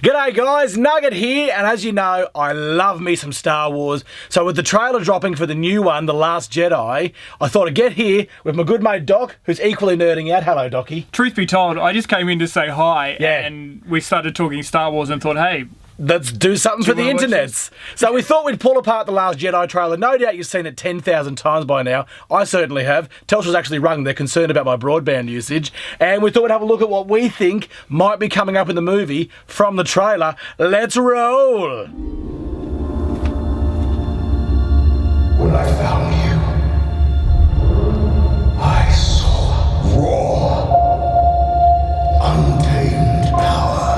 G'day guys, Nugget here, and as you know, I love me some Star Wars. So with the trailer dropping for the new one, The Last Jedi, I thought I'd get here with my good mate Doc, who's equally nerding out. Hello, Docky. Truth be told, I just came in to say hi, Yeah. and we started talking Star Wars and thought, hey, let's do something for the internets. So we thought we'd pull apart The Last Jedi trailer. No doubt you've seen it 10,000 times by now. I certainly have. Telstra's actually rung. They're concerned about my broadband usage. And we thought we'd have a look at what we think might be coming up in the movie from the trailer. Let's roll! When I found you, I saw raw, untamed power.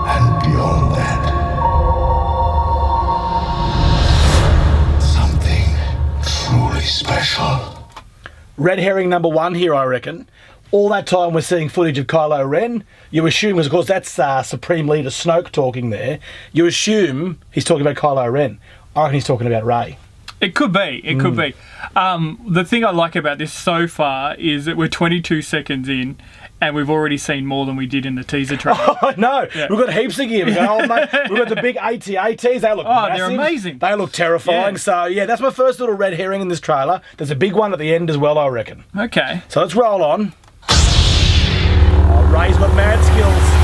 And beyond that, something truly special. Red herring number one here, I reckon. All that time we're seeing footage of Kylo Ren. You assume, because of course that's Supreme Leader Snoke talking there, you assume he's talking about Kylo Ren. I reckon he's talking about Rey. it could be. It could be. The thing I like about this so far is that we're 22 seconds in, and we've already seen more than we did in the teaser trailer. I know. Yeah. We've got heaps of gear. We've got the big AT-ATs. They look massive. They're amazing. They look terrifying. Yeah. So, yeah, that's my first little red herring in this trailer. There's a big one at the end as well, I reckon. Okay. So let's roll on. Oh, Rey's got mad skills.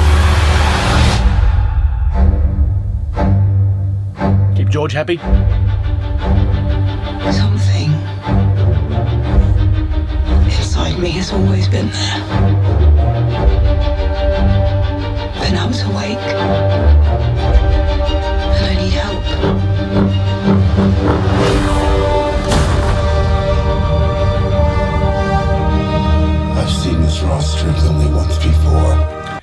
Keep George happy. Something inside me has always been there. But now it's awake. And I need help. I've seen this raw strength only once before.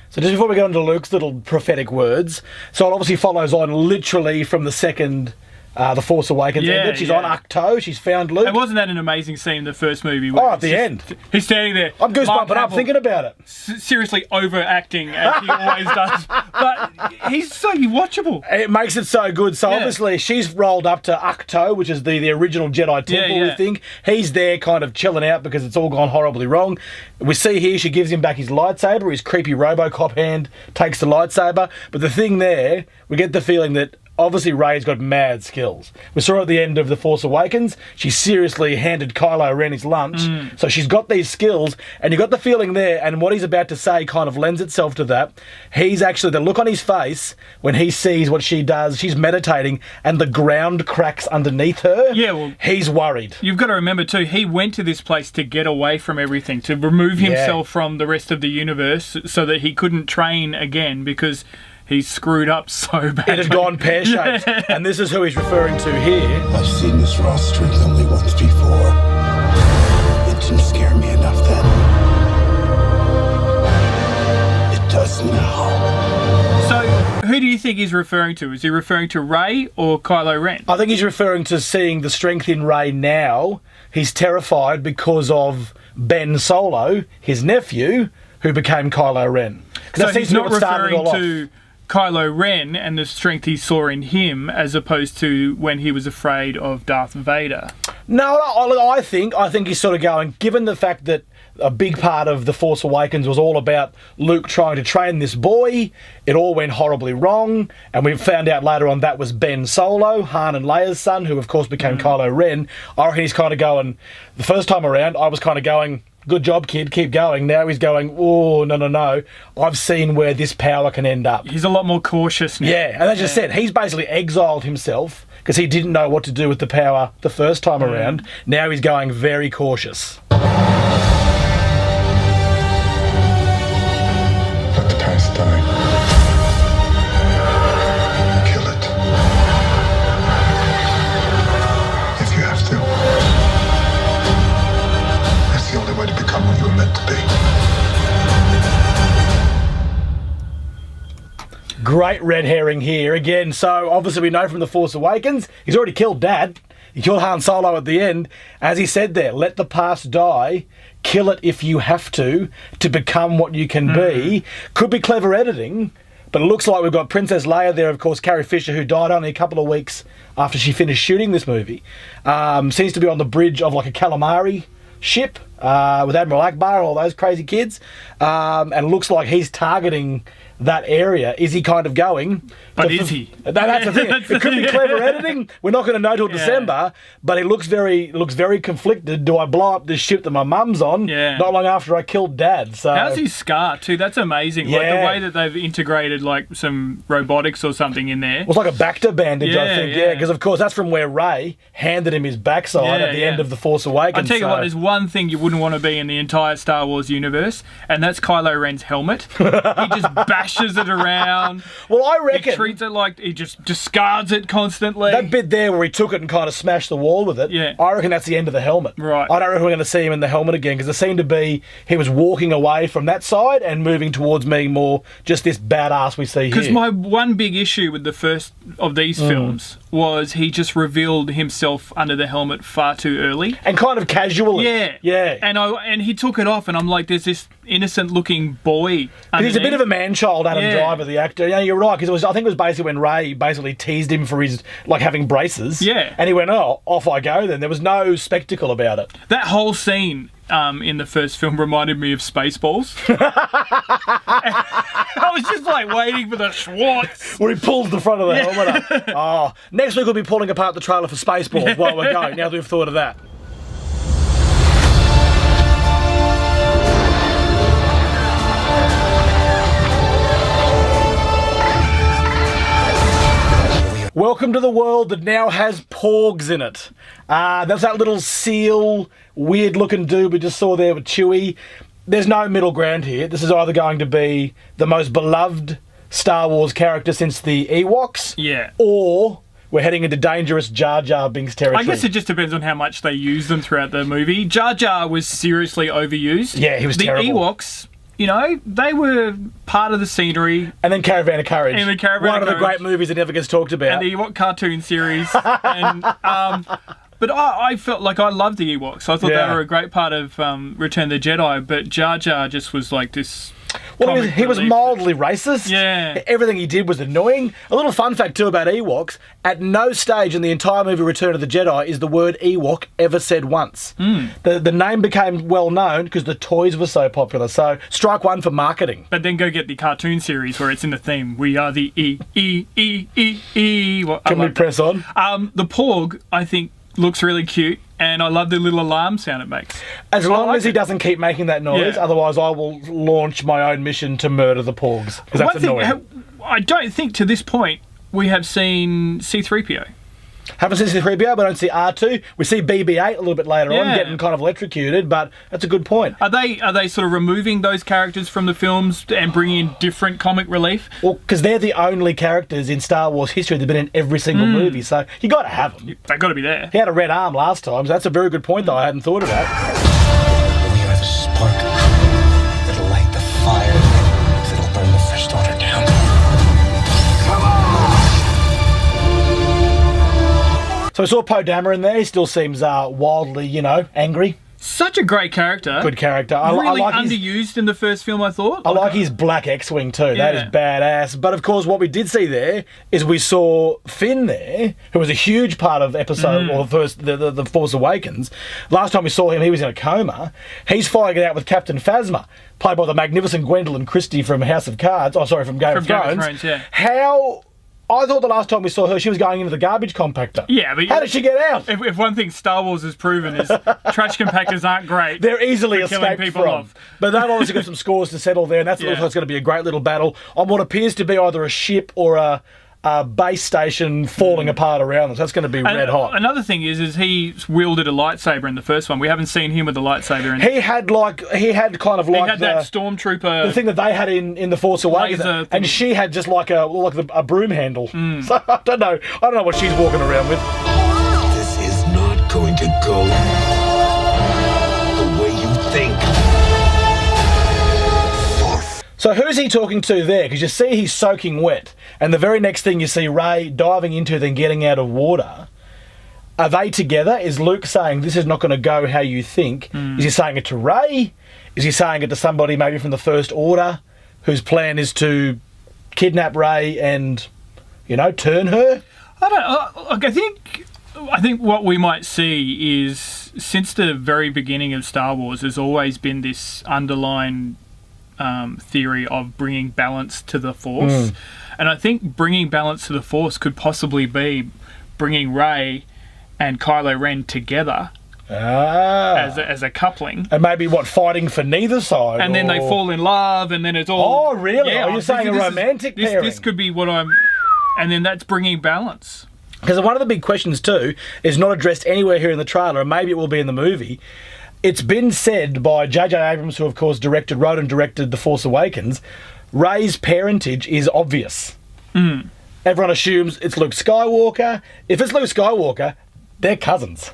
So just before we go into Luke's little prophetic words, so it obviously follows on literally from the second The Force Awakens ended. She's on Ahch-To. She's found Luke. And wasn't that an amazing scene in the first movie? Oh, at the end. He's standing there. I'm goosebumping up thinking about it. Seriously overacting, as he always does. But he's so watchable. It makes it so good. So obviously she's rolled up to Ahch-To, which is the original Jedi temple, we think. He's there kind of chilling out because it's all gone horribly wrong. We see here she gives him back his lightsaber. His creepy Robocop hand takes the lightsaber. But the thing there, we get the feeling that obviously Rey's got mad skills. We saw at the end of The Force Awakens, she seriously handed Kylo Ren his lunch. So she's got these skills, and you got the feeling there, and what he's about to say kind of lends itself to that. He's actually, the look on his face when he sees what she does, she's meditating, and the ground cracks underneath her. Yeah, well, he's worried. You've got to remember too, he went to this place to get away from everything, to remove himself from the rest of the universe so that he couldn't train again because he's screwed up so bad. It had gone pear-shaped. And this is who he's referring to here. I've seen this raw strength only once before. It didn't scare me enough then. It does now. So, who do you think he's referring to? Is he referring to Rey or Kylo Ren? I think he's referring to seeing the strength in Rey now. He's terrified because of Ben Solo, his nephew, who became Kylo Ren. So he's not referring to Kylo Ren and the strength he saw in him as opposed to when he was afraid of Darth Vader. No, I think he's sort of going, given the fact that a big part of The Force Awakens was all about Luke trying to train this boy, it all went horribly wrong, and we found out later on that was Ben Solo, Han and Leia's son, who of course became Kylo Ren. I reckon he's kind of going, the first time around I was kind of going, good job, kid, keep going. Now he's going, oh, no. I've seen where this power can end up. He's a lot more cautious now. Yeah, and as I said, he's basically exiled himself because he didn't know what to do with the power the first time around. Now he's going very cautious. Let the past die. Kill it. If you have to. That's the only way to become what you were meant to be. Great red herring here again. So obviously we know from The Force Awakens, he's already killed Dad. He killed Han Solo at the end. As he said there, let the past die. Kill it if you have to become what you can be. Could be clever editing, but it looks like we've got Princess Leia there, of course, Carrie Fisher, who died only a couple of weeks after she finished shooting this movie. Seems to be on the bridge of like a calamari ship with Admiral Akbar, all those crazy kids, and looks like he's targeting that area. Is he kind of going? But is he? That's the thing. It could be clever editing. We're not going to know till December, but it looks very conflicted. Do I blow up this ship that my mum's on? Yeah. Not long after I killed Dad. So how's his scar too? That's amazing. Like the way that they've integrated like some robotics or something in there. It was like a Bacta bandage, I think. Yeah. Because of course that's from where Ray handed him his backside at the end of The Force Awakens. I tell you what, there's one thing you wouldn't want to be in the entire Star Wars universe, and that's Kylo Ren's helmet. He just bashes it around. Well, I reckon he treats it like he just discards it constantly. That bit there where he took it and kind of smashed the wall with it, I reckon that's the end of the helmet. Right. I don't reckon we're going to see him in the helmet again, because there seemed to be he was walking away from that side and moving towards being more just this badass we see here. Because my one big issue with the first of these films was he just revealed himself under the helmet far too early. And kind of casually. Yeah. And he took it off, and I'm like, there's this innocent-looking boy underneath. He's a bit of a man-child, Adam Driver, the actor. Yeah, you're right, because I think it was basically when Ray basically teased him for his, like, having braces. Yeah. And he went, oh, off I go then. There was no spectacle about it. That whole scene in the first film reminded me of Spaceballs. I was just, like, waiting for the Schwartz. Where he pulls the front of the helmet up. Oh, next week we'll be pulling apart the trailer for Spaceballs while we're going, now that we've thought of that. Welcome to the world that now has porgs in it. That's that little seal, weird-looking dude we just saw there with Chewie. There's no middle ground here. This is either going to be the most beloved Star Wars character since the Ewoks, or we're heading into dangerous Jar Jar Binks territory. I guess it just depends on how much they use them throughout the movie. Jar Jar was seriously overused. Yeah, he was terrible. The Ewoks, you know, they were part of the scenery. And then Caravan of Courage. And the Caravan One of of the great movies that never gets talked about. And the Ewok cartoon series. But I felt like I loved the Ewoks. I thought they were a great part of Return of the Jedi, but Jar Jar just was like this... Well, he was mildly racist. Yeah. Everything he did was annoying. A little fun fact, too, about Ewoks. At no stage in the entire movie Return of the Jedi is the word Ewok ever said once. The name became well known because the toys were so popular. So, strike one for marketing. But then go get the cartoon series where it's in the theme. We are the E. Well, Can we press on? The Porg, I think, looks really cute, and I love the little alarm sound it makes. As long as he doesn't keep making that noise, otherwise I will launch my own mission to murder the Porgs, because that's annoying. I don't think to this point we have seen C-3PO. Haven't seen C-3PO, but I don't see R2. We see BB-8 a little bit later on, getting kind of electrocuted, but that's a good point. Are they sort of removing those characters from the films and bringing in different comic relief? Well, because they're the only characters in Star Wars history that have been in every single movie, so you got to have them. They've got to be there. He had a red arm last time, so that's a very good point, though. I hadn't thought of that. We are the spark that'll light the fire that'll burn the First Order down. So we saw Poe Dameron there. He still seems wildly, angry. Such a great character. Good character. Really I like underused in the first film, I thought. I like his black X-Wing too. That is badass. But of course, what we did see there is we saw Finn there, who was a huge part of episode, or the Force Awakens. Last time we saw him, he was in a coma. He's fighting it out with Captain Phasma, played by the magnificent Gwendolyn Christie from House of Cards. Oh, sorry, from Game of Thrones. How... I thought the last time we saw her, she was going into the garbage compactor. Yeah, but... How did she get out? If one thing Star Wars has proven is trash compactors aren't great. They're easily escaped from. Off. But they've obviously got some scores to settle there, and that's looks like it's going to be a great little battle on what appears to be either a ship or a base station falling apart around them. So that's going to be red hot. Another thing is he wielded a lightsaber in the first one. We haven't seen him with a lightsaber in He had that stormtrooper, the thing that they had in the Force Awakens, and she had just like a broom handle. So I don't know what she's walking around with. This is not going to go the way you think. So who's he talking to there? Because you see he's soaking wet, and the very next thing you see Rey diving into, then getting out of water. Are they together? Is Luke saying this is not going to go how you think? Is he saying it to Rey? Is he saying it to somebody maybe from the First Order, whose plan is to kidnap Rey and, turn her? I don't know. I think I think what we might see is, since the very beginning of Star Wars, there's always been this underlying theory of bringing balance to the Force. And I think bringing balance to the Force could possibly be bringing Rey and Kylo Ren together as a coupling. And maybe, fighting for neither side? And then they fall in love, and then it's all... Oh, really? Yeah, you're saying a romantic pairing? This could be what I'm... And then that's bringing balance. Because one of the big questions, too, is not addressed anywhere here in the trailer, and maybe it will be in the movie. It's been said by J.J. Abrams, who, of course, wrote and directed The Force Awakens, Rey's parentage is obvious. Everyone assumes it's Luke Skywalker. If it's Luke Skywalker, they're cousins.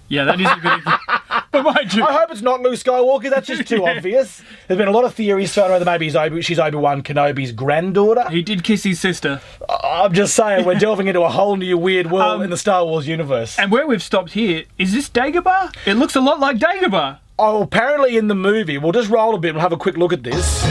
Yeah, that is a good example. But mind you, I hope it's not Luke Skywalker. That's just too obvious. There's been a lot of theories thrown around that maybe she's Obi-Wan Kenobi's granddaughter. he did kiss his sister. I'm just saying, we're delving into a whole new weird world in the Star Wars universe. And where we've stopped here, is this Dagobah? It looks a lot like Dagobah. Oh, apparently in the movie, we'll just roll a bit and we'll have a quick look at this.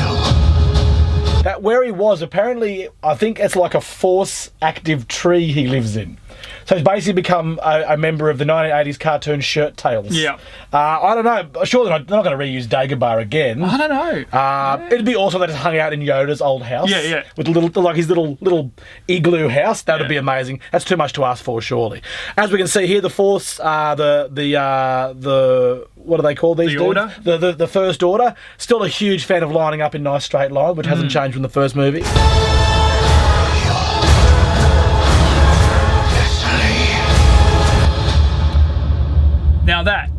That where he was, apparently, I think it's like a Force active tree he lives in. So he's basically become a member of the 1980s cartoon Shirt Tails. Yeah. I don't know. Surely they're not going to reuse Dagobah again. I don't know. It'd be awesome if they just hung out in Yoda's old house. Yeah. With his little igloo house. That would be amazing. That's too much to ask for, surely. As we can see here, the Force, the what do they call these dudes? Order? The First Order. Still a huge fan of lining up in nice straight lines, which hasn't changed from the first movie. Now that.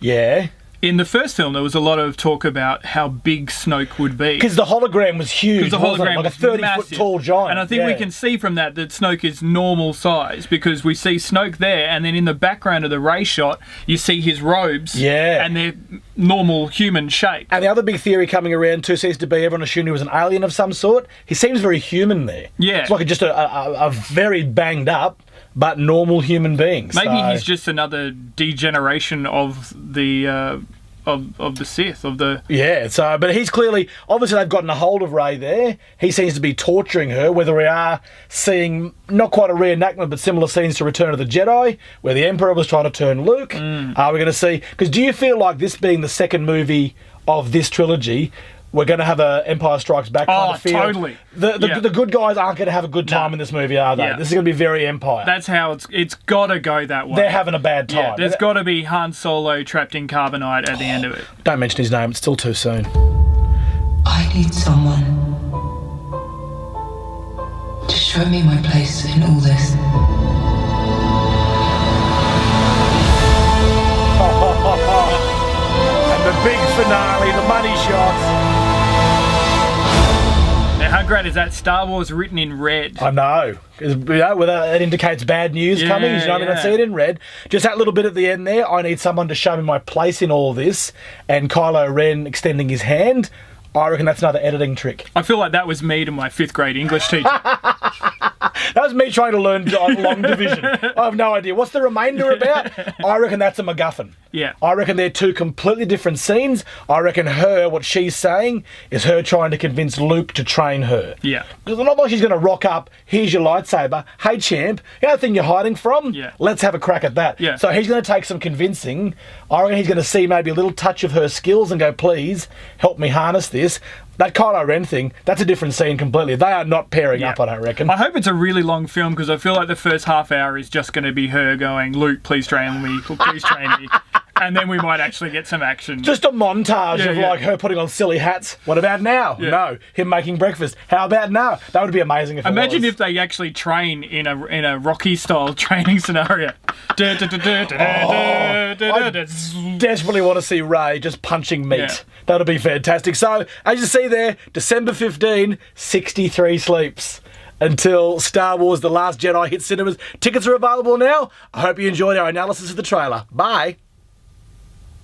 Yeah. In the first film, there was a lot of talk about how big Snoke would be. Because the hologram was huge. Because the hologram like a was 30-foot massive. tall giant. And I think we can see from that Snoke is normal size, because we see Snoke there, and then in the background of the Rey shot, you see his robes. Yeah. And they're normal human shape. And the other big theory coming around too seems to be everyone assumed he was an alien of some sort. He seems very human there. Yeah. It's like just a very banged up but normal human being. Maybe he's just another degeneration of the of the Sith, of the... Yeah, so, but he's clearly... Obviously, they've gotten a hold of Rey there. He seems to be torturing her, whether we are seeing not quite a reenactment, but similar scenes to Return of the Jedi, where the Emperor was trying to turn Luke. Are we going to see... Because do you feel like this being the second movie of this trilogy... We're going to have a Empire Strikes Back kind of feel. Totally. The good guys aren't going to have a good time in this movie, are they? Yeah. This is going to be very Empire. That's how it's got to go that way. They're having a bad time. Yeah, there's got to be Han Solo trapped in carbonite at the end of it. Don't mention his name. It's still too soon. I need someone to show me my place in all this. And the big finale, the money shots. Now, how great is that? Star Wars written in red. I know. It indicates bad news coming. You know what I mean? I see it in red. Just that little bit at the end there. I need someone to show me my place in all this. And Kylo Ren extending his hand. I reckon that's another editing trick. I feel like that was me to my 5th grade English teacher. That was me trying to learn long division. I have no idea. What's the remainder about? I reckon that's a MacGuffin. Yeah. I reckon they're two completely different scenes. I reckon what she's saying is her trying to convince Luke to train her. Yeah. Because it's not like she's going to rock up, here's your lightsaber, hey champ, you know the thing you're hiding from? Yeah. Let's have a crack at that. Yeah. So he's going to take some convincing. I reckon he's going to see maybe a little touch of her skills and go, please, help me harness this. That Kylo Ren thing, that's a different scene completely. They are not pairing up, I don't reckon. I hope it's a really long film, because I feel like the first half hour is just going to be her going, Luke, please train me, please train me. And then we might actually get some action. Just a montage of like her putting on silly hats. What about now? Yeah. No. Him making breakfast. How about now? That would be amazing if Imagine if they actually train in a Rocky style training scenario. Desperately want to see Rey just punching meat. Yeah. That would be fantastic. So, as you see there, December 15, 63 sleeps. Until Star Wars The Last Jedi hits cinemas. Tickets are available now. I hope you enjoyed our analysis of the trailer. Bye.